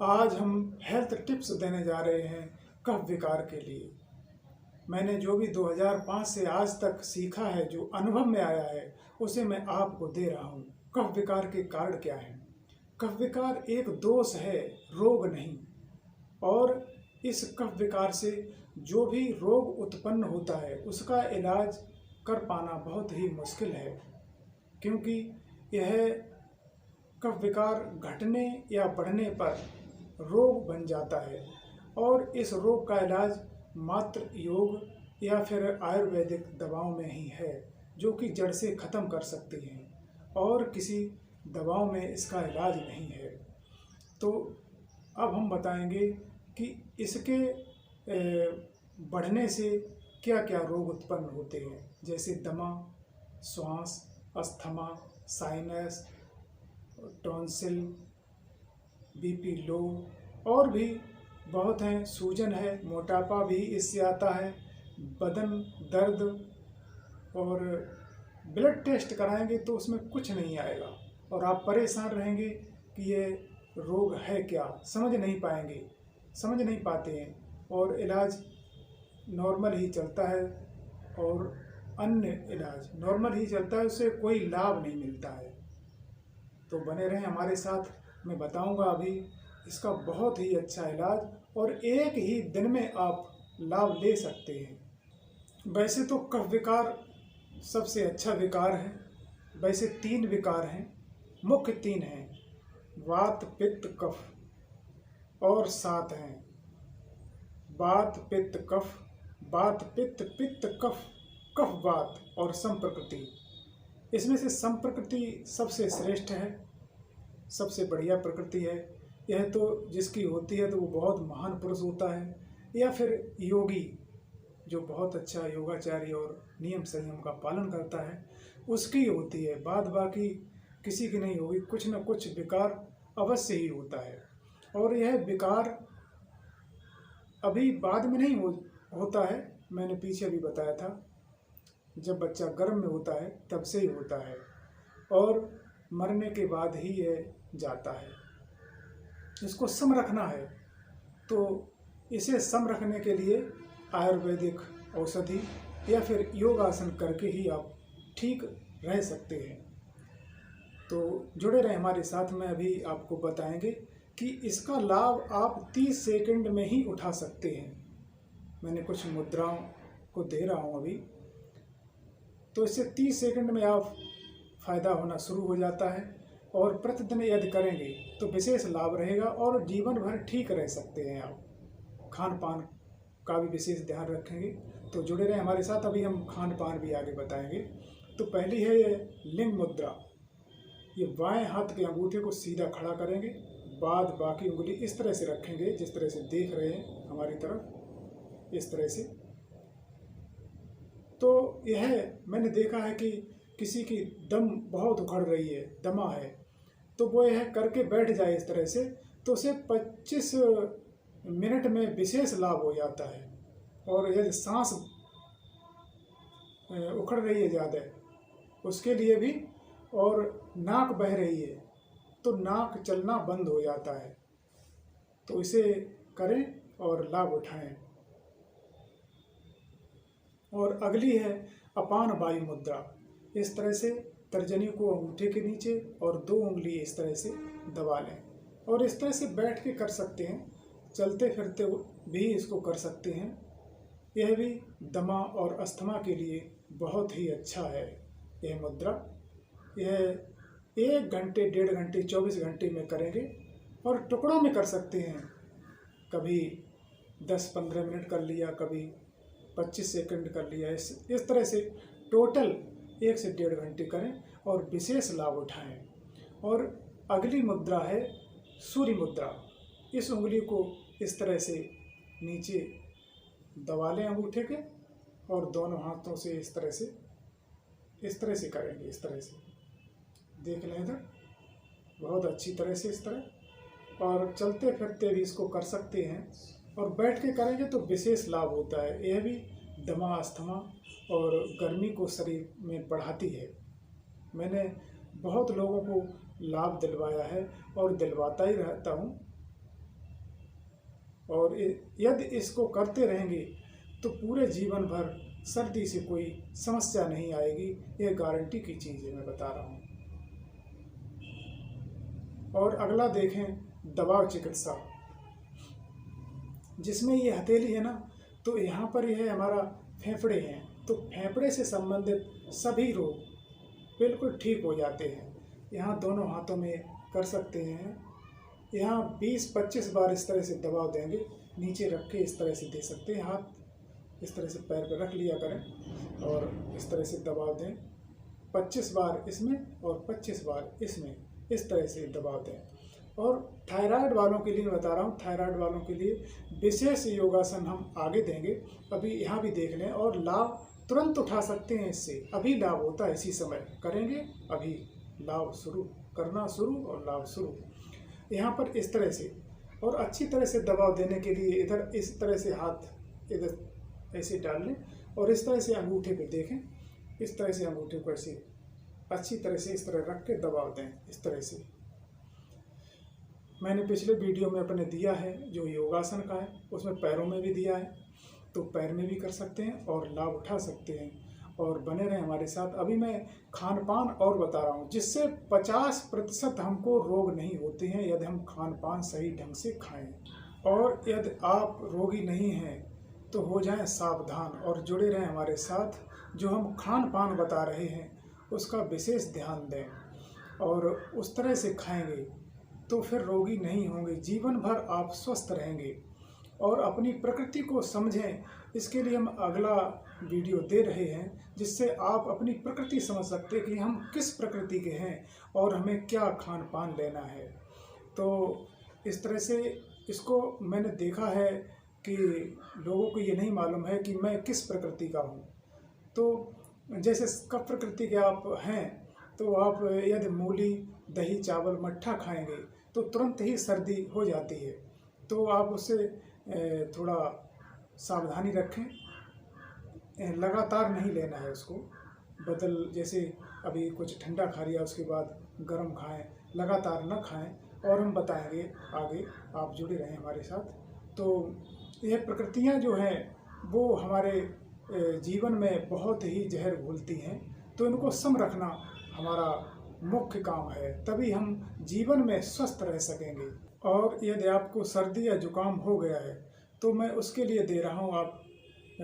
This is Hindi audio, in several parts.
आज हम हेल्थ टिप्स देने जा रहे हैं कफ विकार के लिए। मैंने जो भी 2005 से आज तक सीखा है, जो अनुभव में आया है, उसे मैं आपको दे रहा हूँ। कफ विकार के कारण क्या है? कफ विकार एक दोष है, रोग नहीं। और इस कफ विकार से जो भी रोग उत्पन्न होता है उसका इलाज कर पाना बहुत ही मुश्किल है, क्योंकि यह कफ विकार घटने या बढ़ने पर रोग बन जाता है। और इस रोग का इलाज मात्र योग या फिर आयुर्वेदिक दवाओं में ही है, जो कि जड़ से ख़त्म कर सकती हैं, और किसी दवाओं में इसका इलाज नहीं है। तो अब हम बताएंगे कि इसके बढ़ने से क्या क्या रोग उत्पन्न होते हैं, जैसे दमा, श्वास, asthma, sinus, tonsil, BP low, और भी बहुत हैं। सूजन है, मोटापा भी इससे आता है, बदन दर्द। और ब्लड टेस्ट कराएंगे तो उसमें कुछ नहीं आएगा और आप परेशान रहेंगे कि ये रोग है क्या, समझ नहीं पाते हैं, और इलाज नॉर्मल ही चलता है, और अन्य इलाज नॉर्मल ही चलता है, उससे कोई लाभ नहीं मिलता है। तो बने रहें हमारे साथ, मैं बताऊंगा अभी इसका बहुत ही अच्छा इलाज, और एक ही दिन में आप लाभ ले सकते हैं। वैसे तो कफ विकार सबसे अच्छा विकार है। वैसे 3 विकार हैं, मुख्य 3 हैं, वात पित्त कफ, और 7 हैं, वात पित्त कफ, वात पित्त पित्त कफ, कफ वात और संप्रकृति। इसमें से संप्रकृति सबसे श्रेष्ठ है, सबसे बढ़िया प्रकृति है। यह तो जिसकी होती है तो वो बहुत महान पुरुष होता है, या फिर योगी जो बहुत अच्छा योगाचारी और नियम संयम का पालन करता है, उसकी होती है। बाद बाकी किसी की नहीं होगी। कुछ न कुछ विकार अवश्य ही होता है, और यह विकार अभी बाद में नहीं होता है। मैंने पीछे भी बताया था, जब बच्चा गर्भ में होता है तब से ही होता है, और मरने के बाद ही यह जाता है। इसको सम रखना है, तो इसे सम रखने के लिए आयुर्वेदिक औषधि या फिर योगासन करके ही आप ठीक रह सकते हैं। तो जुड़े रहें हमारे साथ में। अभी आपको बताएंगे कि इसका लाभ आप 30 सेकंड में ही उठा सकते हैं। मैंने कुछ मुद्राओं को दे रहा हूँ अभी, तो इससे 30 सेकंड में आप फायदा होना शुरू हो जाता है, और प्रतिदिन यदि करेंगे तो विशेष लाभ रहेगा, और जीवन भर ठीक रह सकते हैं आप। खान पान का भी विशेष ध्यान रखेंगे, तो जुड़े रहें हमारे साथ। अभी हम खान पान भी आगे बताएंगे। तो पहली है ये लिंग मुद्रा। ये बाएं हाथ के अंगूठे को सीधा खड़ा करेंगे, बाद बाकी उंगली इस तरह से रखेंगे, जिस तरह से देख रहे हैं हमारी तरफ, इस तरह से। तो यह मैंने देखा है कि किसी की दम बहुत उखड़ रही है, दमा है, तो वो यह करके बैठ जाए इस तरह से, तो उसे 25 मिनट में विशेष लाभ हो जाता है। और यदि सांस उखड़ रही है ज़्यादा, उसके लिए भी, और नाक बह रही है तो नाक चलना बंद हो जाता है। तो इसे करें और लाभ उठाएं। और अगली है अपान वायु मुद्रा। इस तरह से तर्जनी को अंगूठे के नीचे और 2 उंगली इस तरह से दबा लें, और इस तरह से बैठ के कर सकते हैं, चलते फिरते भी इसको कर सकते हैं। यह भी दमा और अस्थमा के लिए बहुत ही अच्छा है यह मुद्रा। यह 1 घंटे, 1.5 घंटे, 24 घंटे में करेंगे, और टुकड़ों में कर सकते हैं। कभी 10-15 मिनट कर लिया, कभी 25 सेकंड कर लिया। इस तरह से टोटल 1 से 1.5 घंटे करें और विशेष लाभ उठाएं। और अगली मुद्रा है सूर्य मुद्रा। इस उंगली को इस तरह से नीचे दबा लें अंगूठे के, और दोनों हाथों से इस तरह से करेंगे। इस तरह से देख लें इधर, बहुत अच्छी तरह से इस तरह। और चलते फिरते भी इसको कर सकते हैं, और बैठ के करेंगे तो विशेष लाभ होता है। यह भी दमा, अस्थमा और गर्मी को शरीर में बढ़ाती है। मैंने बहुत लोगों को लाभ दिलवाया है और दिलवाता ही रहता हूँ। और यदि इसको करते रहेंगे तो पूरे जीवन भर सर्दी से कोई समस्या नहीं आएगी। यह गारंटी की चीज़ है, मैं बता रहा हूँ। और अगला देखें, दबाव चिकित्सा, जिसमें ये हथेली है ना, तो यहाँ पर यह है हमारा फेफड़े हैं, तो फेफड़े से संबंधित सभी रोग बिल्कुल ठीक हो जाते हैं। यहाँ दोनों हाथों में कर सकते हैं। यहाँ 20-25 बार इस तरह से दबाव देंगे, नीचे रख के इस तरह से दे सकते हैं। हाथ इस तरह से पैर पर रख लिया करें और इस तरह से दबाव दें। 25 बार इसमें और 25 बार इसमें, इस तरह से दबाव दें। और थायराइड वालों के लिए मैं बता रहा हूँ, थायराइड वालों के लिए विशेष योगासन हम आगे देंगे, अभी यहाँ भी देख लें। और लाभ तुरंत उठा सकते हैं इससे, अभी लाभ होता है, इसी समय करेंगे, अभी लाभ शुरू करना शुरू और लाभ शुरू। यहाँ पर इस तरह से, और अच्छी तरह से दबाव देने के लिए इधर इस तरह से हाथ इधर ऐसे डाल लें और इस तरह से अंगूठे पे देखें, इस तरह से अंगूठे को ऐसे अच्छी तरह से इस तरह रख के दबाव दें, इस तरह से। मैंने पिछले वीडियो में अपने दिया है जो योगासन का है, उसमें पैरों में भी दिया है, तो पैर में भी कर सकते हैं और लाभ उठा सकते हैं। और बने रहें हमारे साथ। अभी मैं खान पान और बता रहा हूँ, जिससे 50% हमको रोग नहीं होते हैं यदि हम खान पान सही ढंग से खाएं। और यदि आप रोगी नहीं हैं तो हो जाएं सावधान और जुड़े रहें हमारे साथ। जो हम खान पान बता रहे हैं उसका विशेष ध्यान दें और उस तरह से खाएंगे तो फिर रोगी नहीं होंगे, जीवन भर आप स्वस्थ रहेंगे। और अपनी प्रकृति को समझें, इसके लिए हम अगला वीडियो दे रहे हैं, जिससे आप अपनी प्रकृति समझ सकते हैं कि हम किस प्रकृति के हैं और हमें क्या खान पान लेना है। तो इस तरह से इसको मैंने देखा है कि लोगों को ये नहीं मालूम है कि मैं किस प्रकृति का हूँ। तो जैसे कफ प्रकृति के आप हैं तो आप यदि मूली, दही, चावल, मट्ठा खाएंगे तो तुरंत ही सर्दी हो जाती है। तो आप उससे थोड़ा सावधानी रखें, लगातार नहीं लेना है उसको। जैसे अभी कुछ ठंडा खा लिया उसके बाद गर्म खाएं, लगातार न खाएं। और हम बताएंगे आगे, आप जुड़े रहें हमारे साथ। तो यह प्रकृतियां जो हैं वो हमारे जीवन में बहुत ही जहर घोलती हैं, तो इनको सम रखना हमारा मुख्य काम है, तभी हम जीवन में स्वस्थ रह सकेंगे। और यदि आपको सर्दी या जुकाम हो गया है तो मैं उसके लिए दे रहा हूँ, आप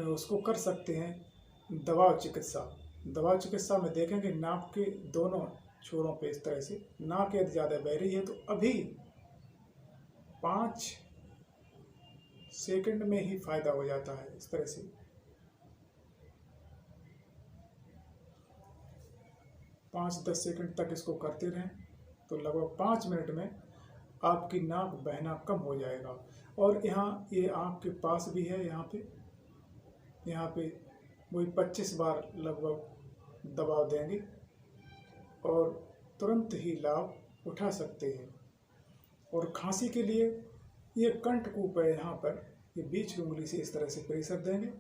उसको कर सकते हैं दबाव चिकित्सा। दबाव चिकित्सा में देखेंगे नाक के दोनों छोरों पे इस तरह से, नाक यदि ज़्यादा बह रही है तो अभी 5 सेकंड में ही फायदा हो जाता है। इस तरह से 5-10 सेकंड तक इसको करते रहें तो लगभग 5 मिनट में आपकी नाक बहना कम हो जाएगा। और यहाँ ये आँख के पास भी है, यहाँ पे वही 25 बार लगभग दबाव देंगे और तुरंत ही लाभ उठा सकते हैं। और खांसी के लिए ये कंठकूप है, यहाँ पर ये बीच उंगली से इस तरह से प्रेशर देंगे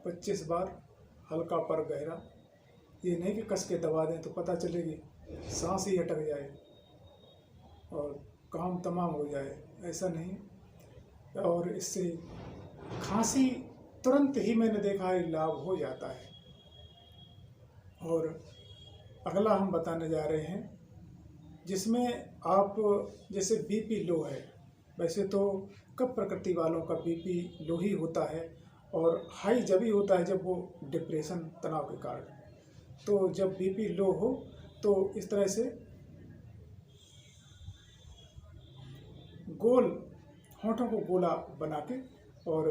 25 बार, हल्का पर गहरा। ये नहीं कि कस के दबा दें तो पता चलेगी सांस ही अटक जाए और काम तमाम हो जाए, ऐसा नहीं। और इससे खांसी तुरंत ही मैंने देखा है लाभ हो जाता है। और अगला हम बताने जा रहे हैं जिसमें आप जैसे बीपी लो है, वैसे तो कफ प्रकृति वालों का बीपी लो ही होता है और हाई जब ही होता है जब वो डिप्रेशन, तनाव के कारण। तो जब बीपी लो हो तो इस तरह से गोल होंठों को गोला बना के और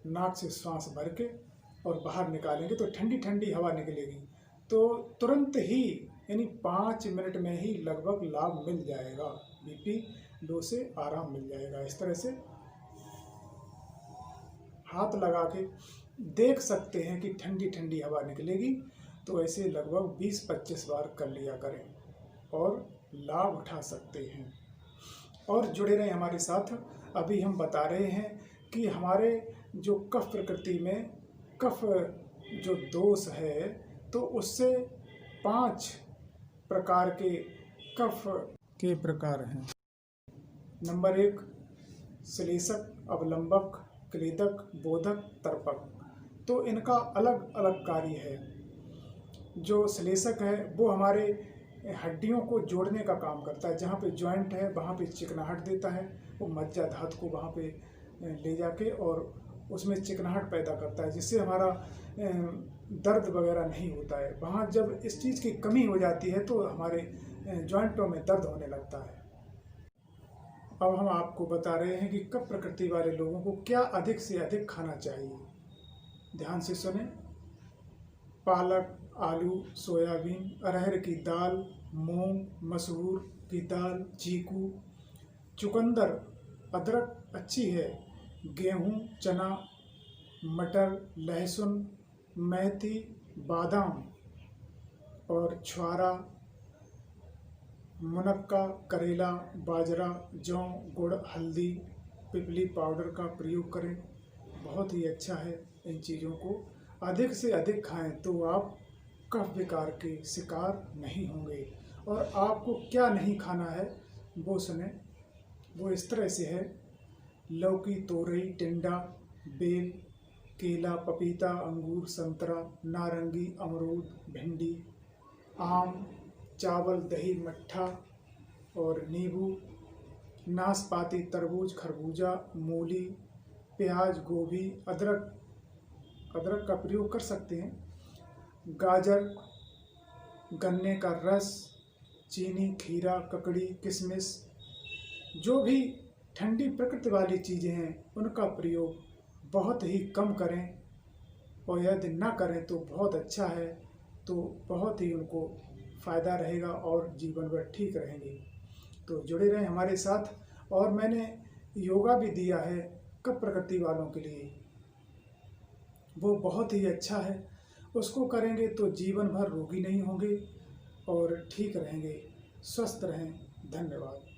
नाक से सांस भर के और बाहर निकालेंगे तो ठंडी ठंडी हवा निकलेगी। तो तुरंत ही यानी 5 मिनट में ही लगभग लाभ मिल जाएगा, बीपी लो से आराम मिल जाएगा। इस तरह से हाथ लगा के देख सकते हैं कि ठंडी ठंडी हवा निकलेगी। तो ऐसे लगभग 20-25 बार कर लिया करें और लाभ उठा सकते हैं। और जुड़े रहें हमारे साथ। अभी हम बता रहे हैं कि हमारे जो कफ प्रकृति में कफ जो दोष है तो उससे 5 प्रकार के कफ के प्रकार हैं। नंबर 1 श्लेषक, अवलंबक, क्लेदक, बोधक, तर्पक। तो इनका अलग अलग कार्य है। जो श्लेषक है वो हमारे हड्डियों को जोड़ने का काम करता है। जहाँ पे जॉइंट है वहाँ पे चिकनाहट देता है, वो मज्जा धातु को वहाँ पे ले जाके और उसमें चिकनाहट पैदा करता है, जिससे हमारा दर्द वगैरह नहीं होता है। वहाँ जब इस चीज़ की कमी हो जाती है तो हमारे जॉइंटों में दर्द होने लगता है। अब हम आपको बता रहे हैं कि कफ प्रकृति वाले लोगों को क्या अधिक से अधिक खाना चाहिए। ध्यान से सुने। पालक, आलू, सोयाबीन, अरहर की दाल, मूंग, मसूर की दाल, चीकू, चुकंदर, अदरक अच्छी है, गेहूं, चना, मटर, लहसुन, मेथी, बादाम और छुआरा, मुनक्का, करेला, बाजरा, जौ, गुड़, हल्दी, पिपली पाउडर का प्रयोग करें। बहुत ही अच्छा है। इन चीज़ों को अधिक से अधिक खाएं तो आप कफ विकार के शिकार नहीं होंगे। और आपको क्या नहीं खाना है वो सुने। वो इस तरह से है: लौकी, तोरई, टिंडा, बेल, केला, पपीता, अंगूर, संतरा, नारंगी, अमरूद, भिंडी, आम, चावल, दही, मट्ठा और नींबू, नाशपाती, तरबूज, खरबूजा, मूली, प्याज, गोभी, अदरक का प्रयोग कर सकते हैं, गाजर, गन्ने का रस, चीनी, खीरा, ककड़ी, किशमिश, जो भी ठंडी प्रकृति वाली चीज़ें हैं उनका प्रयोग बहुत ही कम करें। और यदि ना करें तो बहुत अच्छा है, तो बहुत ही उनको फ़ायदा रहेगा और जीवन भर ठीक रहेंगे। तो जुड़े रहें हमारे साथ। और मैंने योगा भी दिया है कफ प्रकृति वालों के लिए, वो बहुत ही अच्छा है। उसको करेंगे तो जीवन भर रोगी नहीं होंगे और ठीक रहेंगे, स्वस्थ रहें। धन्यवाद।